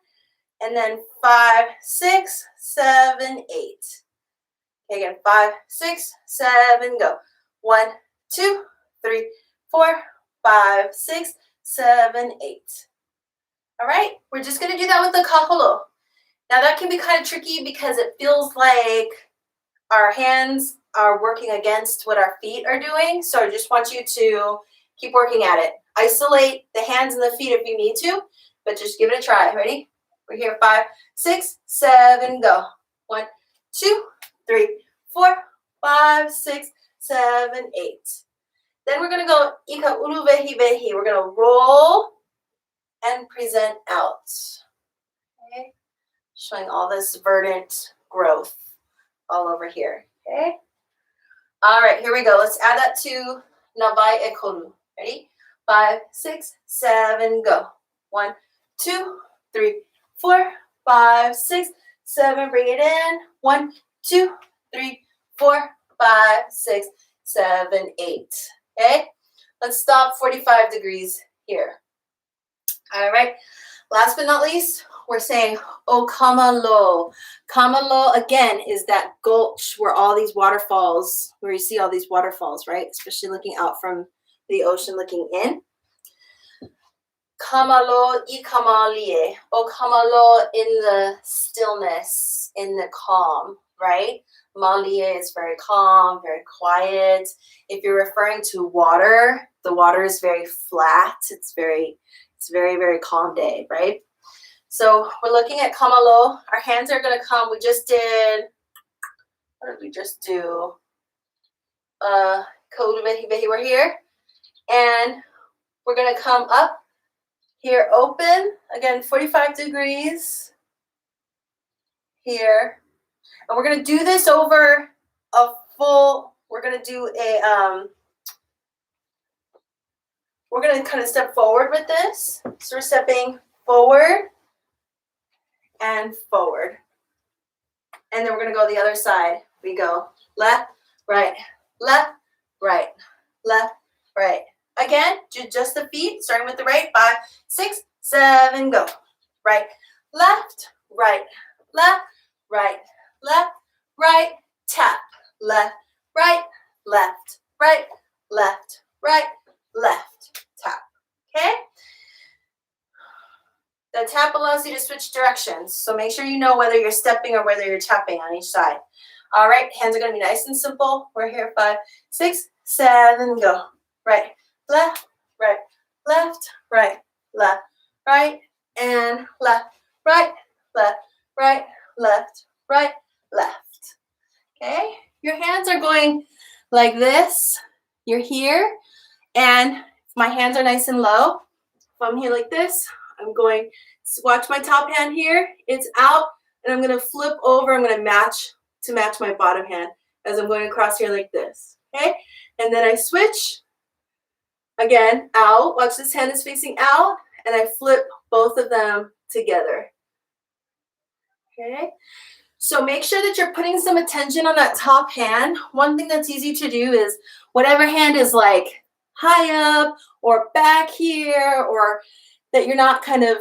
And then 5, 6, 7, 8. Okay, again, 5, 6, 7, go. 1, 2, 3, 4, 5, 6, 7, 8. All right, we're just going to do that with the kaholo. Now that can be kind of tricky because it feels like our hands are working against what our feet are doing. So I just want you to keep working at it. Isolate the hands and the feet if you need to, but just give it a try. Ready? We're here. 5, 6, 7, go. 1, 2, 3, 4, 5, 6, 7, 8. Then we're going to go ika ulu vehi vehi. We're going to roll and present out. Okay? Showing all this verdant growth all over here. Okay? All right, here we go. Let's add that to navai ekolu. Ready? 5, 6, 7, go. 1, 2, 3, 4, 5, 6, 7. Bring it in. 1, 2, 3, 4, 5, 6, 7, 8. Okay? Let's stop 45 degrees here. All right. Last but not least, we're saying o kamalo. Kamalo, again, is that gulch where all these waterfalls, where you see all these waterfalls, right? Especially looking out from the ocean, looking in. Kamalo I kamalie. O kamalo, in the stillness, in the calm, right? Malie is very calm, very quiet. If you're referring to water, the water is very flat. It's very, very calm day, right? So we're looking at kamalo. Our hands are going to come. We just did, what did we just do? Kaudu vehi vehi, we're here. And we're going to come up here, open. Again, 45 degrees here. And we're going to do this over a full, we're going to do a, we're going to kind of step forward with this. So we're stepping forward and forward. And then we're going to go the other side. We go left, right, left, right. Again, do just the feet, starting with the right. 5, 6, 7, go. Right, left, right, left, right, left, right, tap, left, right, left, right, left, right, left, tap. Okay? The tap allows you to switch directions, so make sure you know whether you're stepping or whether you're tapping on each side. All right, hands are going to be nice and simple. We're here, 5, 6, 7, go. Right, left, right, left, right, left, right, and left, right, left, right, left, right, left. Okay, your hands are going like this. You're here, and my hands are nice and low. If I'm here like this, I'm going, watch my top hand here, it's out, and I'm gonna flip over, I'm gonna match my bottom hand as I'm going across here like this, okay? And then I switch, again, out, watch this hand is facing out, and I flip both of them together, okay? So make sure that you're putting some attention on that top hand. One thing that's easy to do is whatever hand is like high up or back here, or that you're not kind of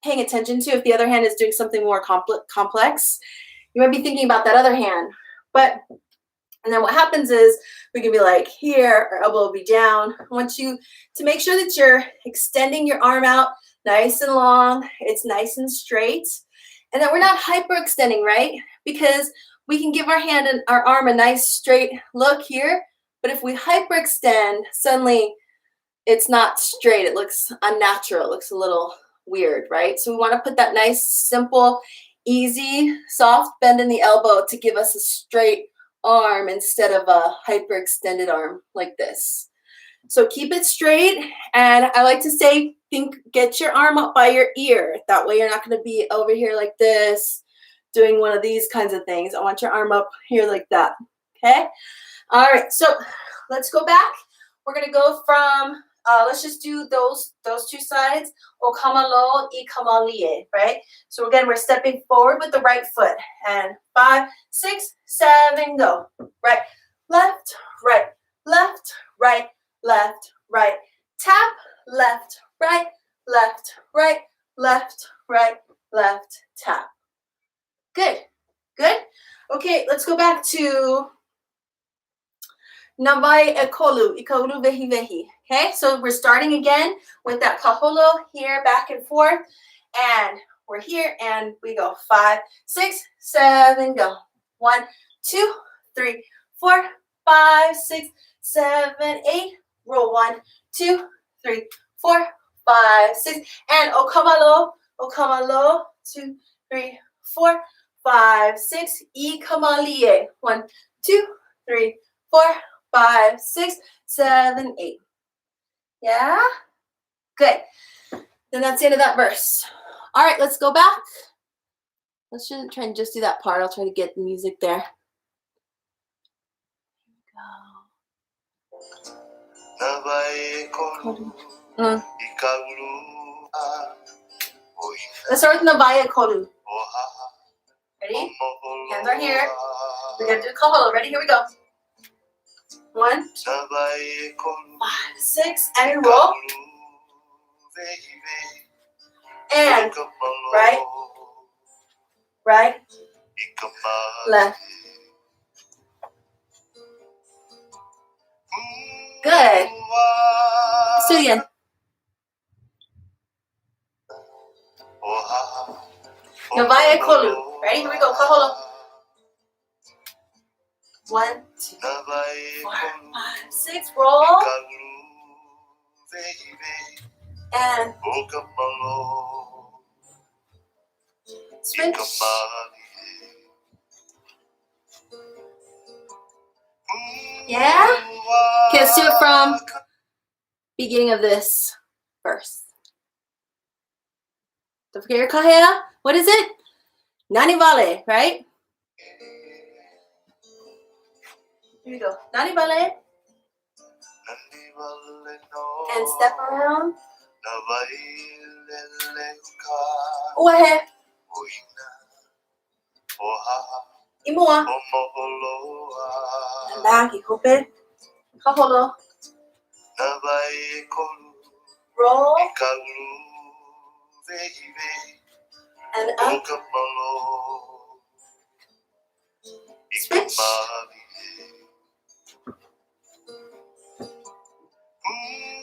paying attention to, if the other hand is doing something more complex, you might be thinking about that other hand. And then what happens is we can be like here, our elbow will be down. I want you to make sure that you're extending your arm out nice and long, it's nice and straight, and that we're not hyperextending, right? Because we can give our hand and our arm a nice straight look here, but if we hyperextend, suddenly it's not straight, it looks unnatural, it looks a little weird, right? So we want to put that nice, simple, easy, soft bend in the elbow to give us a straight arm instead of a hyperextended arm like this. So keep it straight, and I like to say, get your arm up by your ear. That way you're not going to be over here like this, doing one of these kinds of things. I want your arm up here like that, okay? All right, so let's go back. We're going to go from, let's just do those two sides, o kamalo I kamalie, right? So again, we're stepping forward with the right foot, and 5, 6, 7, go. Right, left, right, left, right, left, right, tap, left, right, left, right, left, right, left, tap. Good, good. Okay, let's go back to Navai ekolu, ikolu vehi vehi. Okay, so we're starting again with that kaholo here, back and forth, and we're here, and we go 5, 6, 7, go. 1, 2, 3, 4, 5, 6, 7, 8. Roll 1, 2, 3, 4, 5, 6, and okamalo, 2, 3, 4, 5, 6. Ikamalie. 1, 2, 3, 4, 5, 6, 7, 8. Yeah? Good. Then that's the end of that verse. All right, let's go back. Let's try and just do that part. I'll try to get the music there. Let's start with Navaya Koru. Ready? Hands are here. We're going to do kaholo. Ready? Here we go. 1, 2, 5, 6, and roll. And right, right, left. Good. Let's do it again. Navaya Kolu. Ready? Here we go. Kaholo. 1, 2, 4, 5, 6. Roll. And switch. Yeah? Okay, let's do it from beginning of this verse. Don't forget your kahea. What is it? Nani vale, right? Here we go. Nani vale. And step around. Uahe. Imua. And back, ikope. Kaholo. Roll. And up. Switch.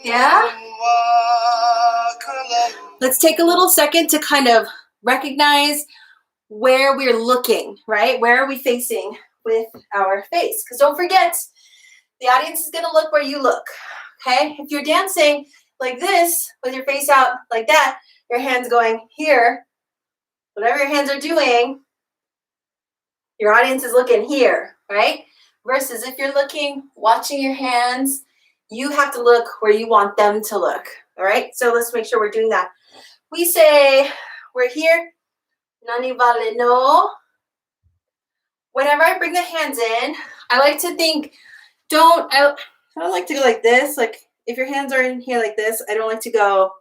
Yeah? Let's take a little second to kind of recognize where we're looking, right? Where are we facing with our face? Because don't forget, the audience is going to look where you look, okay? If you're dancing like this with your face out like that, your hands going here, whatever your hands are doing, your audience is looking here, right? Versus if you're looking, watching your hands, you have to look where you want them to look, all right? So let's make sure we're doing that. We say we're here, nani vale no. Whenever I bring the hands in, I like to think, I don't like to go like this. Like if your hands are in here like this, I don't like to go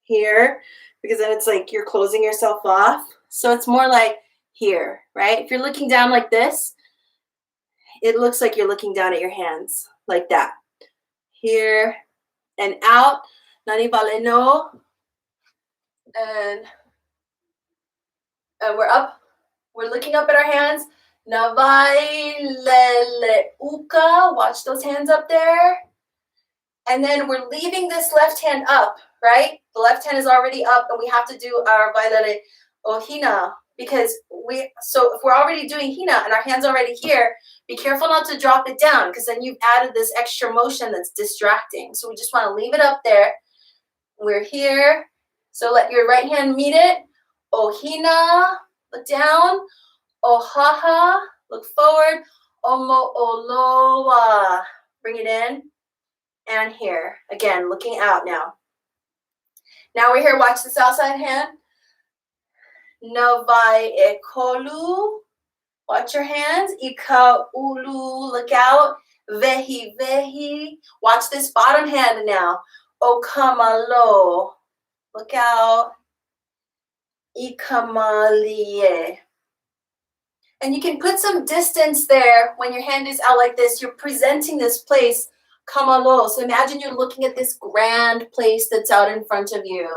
here because then it's like you're closing yourself off. So it's more like here, right? If you're looking down like this, it looks like you're looking down at your hands like that. Here and out, nani vale no. And we're up. We're looking up at our hands. Navailele uka. Watch those hands up there. And then we're leaving this left hand up, right? The left hand is already up, and we have to do our vailele ʻohana because so if we're already doing hina and our hand's already here, be careful not to drop it down because then you've added this extra motion that's distracting. So we just want to leave it up there. We're here. So let your right hand meet it. ʻohana, look down. ʻohaha, look forward. Omo'oloa, bring it in. And here, again, looking out now. Now we're here, watch this outside hand. Navai ekolu, watch your hands. Ika ulu, look out. Vehi vehi, watch this bottom hand now. Okamalo, look out. Ikamalie. And you can put some distance there when your hand is out like this. You're presenting this place, kamalo. So imagine you're looking at this grand place that's out in front of you.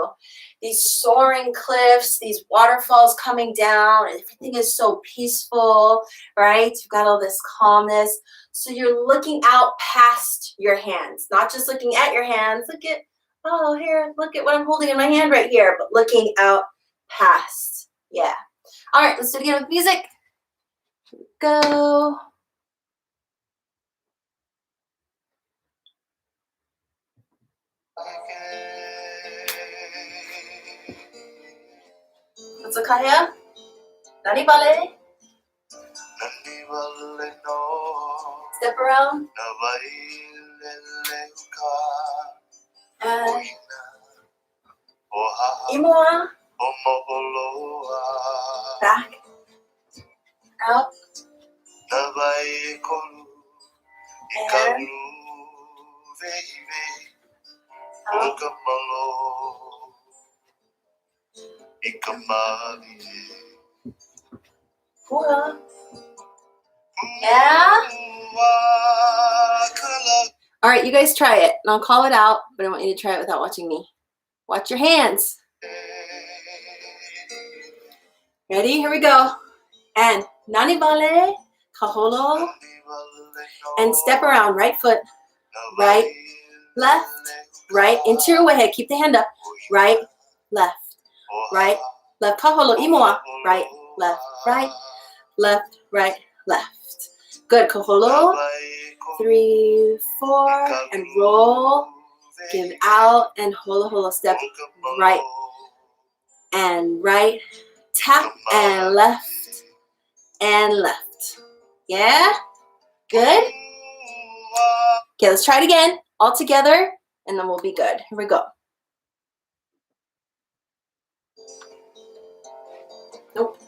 These soaring cliffs, these waterfalls coming down. Everything is so peaceful, right? You've got all this calmness. So you're looking out past your hands, not just looking at your hands. Look at, oh, here, look at what I'm holding in my hand right here, but looking out past. Yeah. All right, let's do it again with music. Go. What's the kahea? Nani vale? Step around. And imoa. Back. Out. And out. Hula. Yeah. All right, you guys try it, and I'll call it out, but I want you to try it without watching me. Watch your hands. Ready? Here we go. And nani vale, kaholo, and step around. Right foot, right, left, right, into your way. Keep the hand up. Right, left, right, left. Kaholo, imoa. Right, left, right, left, right, left. Good. Kaholo. 3, 4, and roll. Give out and hula hula. Step right and right. Tap and left and left. Yeah? Good? Okay, let's try it again. All together, and then we'll be good. Here we go. Nope.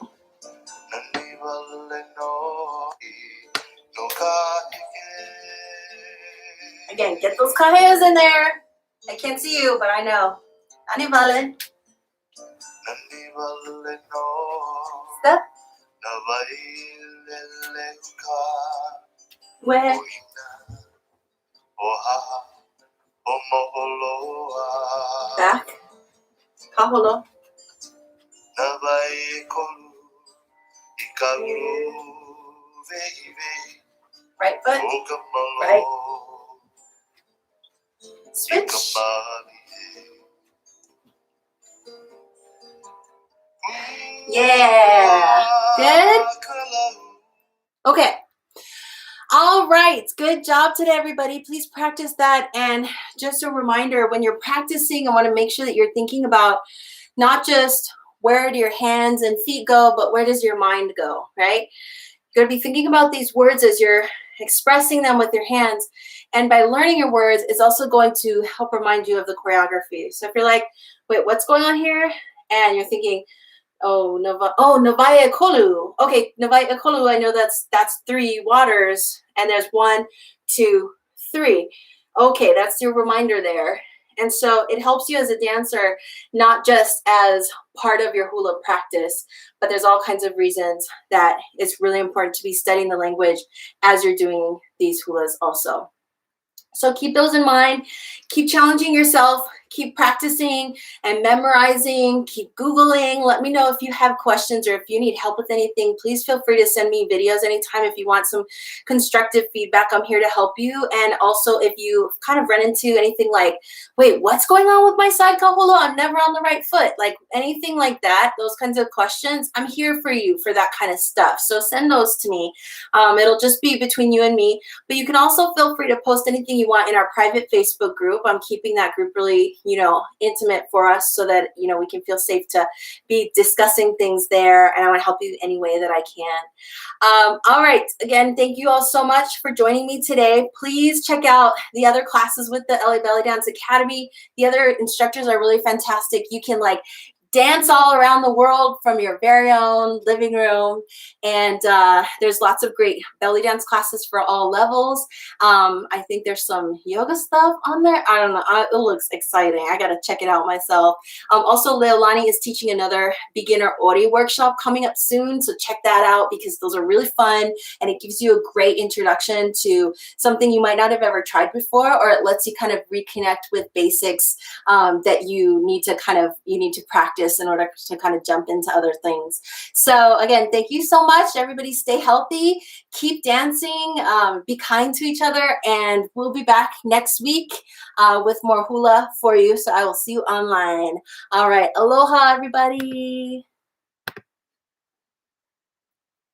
Again, get those kaheas in there. I can't see you, but I know. Nani vale. Step. Where? Back. Kaholo. Right foot. Right. Switch. Yeah. Good. Okay. All right. Good job today, everybody. Please practice that. And just a reminder, when you're practicing, I want to make sure that you're thinking about not just where do your hands and feet go, but where does your mind go, right? You're going to be thinking about these words as you're expressing them with your hands. And by learning your words, it's also going to help remind you of the choreography. So if you're like, wait, what's going on here? And you're thinking, Navaya Kolu. Okay, Navaya Kolu, I know that's 3 waters, and there's 1, 2, 3. Okay, that's your reminder there. And so it helps you as a dancer, not just as part of your hula practice, but there's all kinds of reasons that it's really important to be studying the language as you're doing these hulas also. So keep those in mind, keep challenging yourself, keep practicing and memorizing, keep Googling. Let me know if you have questions or if you need help with anything. Please feel free to send me videos anytime if you want some constructive feedback. I'm here to help you. And also if you kind of run into anything like, wait, what's going on with my side kaholo? I'm never on the right foot. Like anything like that, those kinds of questions, I'm here for you for that kind of stuff. So send those to me. It'll just be between you and me. But you can also feel free to post anything you want in our private Facebook group. I'm keeping that group really, intimate for us so that, we can feel safe to be discussing things there. And I want to help you any way that I can. All right. Again, thank you all so much for joining me today. Please check out the other classes with the LA Belly Dance Academy. The other instructors are really fantastic. You can dance all around the world from your very own living room. And there's lots of great belly dance classes for all levels. I think there's some yoga stuff on there. I don't know. It looks exciting. I got to check it out myself. Also, Leilani is teaching another beginner ʻoli workshop coming up soon. So check that out because those are really fun. And it gives you a great introduction to something you might not have ever tried before, or it lets you kind of reconnect with basics that you need to practice in order to kind of jump into other things. So again, thank you so much. Everybody stay healthy, keep dancing, be kind to each other, and we'll be back next week with more hula for you. So I will see you online. All right. Aloha, everybody.